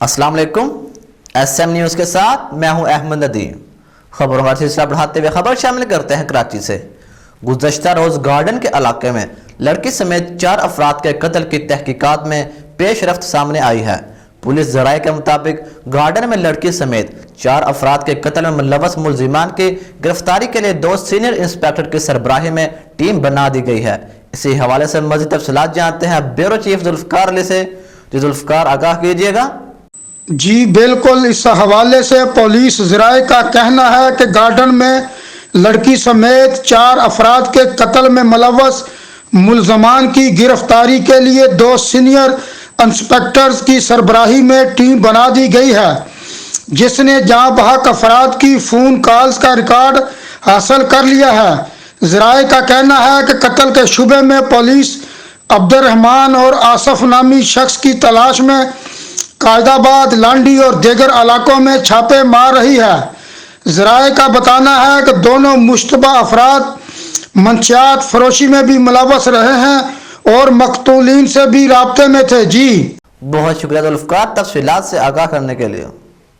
السلام علیکم، S M news کے ساتھ میں ہوں احمد ندیم۔ خبروں کا سلسلہ بڑھاتے ہوئے خبر شامل کرتے ہیں کراچی سے۔ گزشتہ روز گارڈن کے علاقے میں لڑکی سمیت 4 افراد کے قتل کی تحقیقات میں پیش رفت سامنے آئی ہے۔ پولیس ذرائع کے مطابق گارڈن میں لڑکی سمیت 4 افراد کے قتل میں ملوث ملزمان کی گرفتاری کے لیے 2 سینئر انسپیکٹر کی سربراہی میں ٹیم بنا دی گئی ہے۔ اسی حوالے سے مزید تفصیلات جانتے ہیں بیورو چیف ذوالفقار علی سے۔ ذوالفقار آگاہ کیجیے گا۔ جی بالکل، اس حوالے سے پولیس ذرائع کا کہنا ہے کہ گارڈن میں لڑکی سمیت 4 افراد کے قتل میں ملوث ملزمان کی گرفتاری کے لیے 2 سینئر انسپیکٹرز کی سربراہی میں ٹیم بنا دی گئی ہے، جس نے جاں بحق افراد کی فون کالز کا ریکارڈ حاصل کر لیا ہے۔ ذرائع کا کہنا ہے کہ قتل کے شبے میں پولیس عبد الرحمان اور آصف نامی شخص کی تلاش میں قائد آباد، لانڈی اور دیگر علاقوں میں چھاپے مار رہی ہے۔ ذرائع کا بتانا ہے کہ دونوں مشتبہ افراد منشیات فروشی میں بھی ملوث رہے ہیں اور مقتولین سے بھی رابطے میں تھے۔ جی بہت شکریہ ذوالفقار، تفصیلات سے آگاہ کرنے کے لیے۔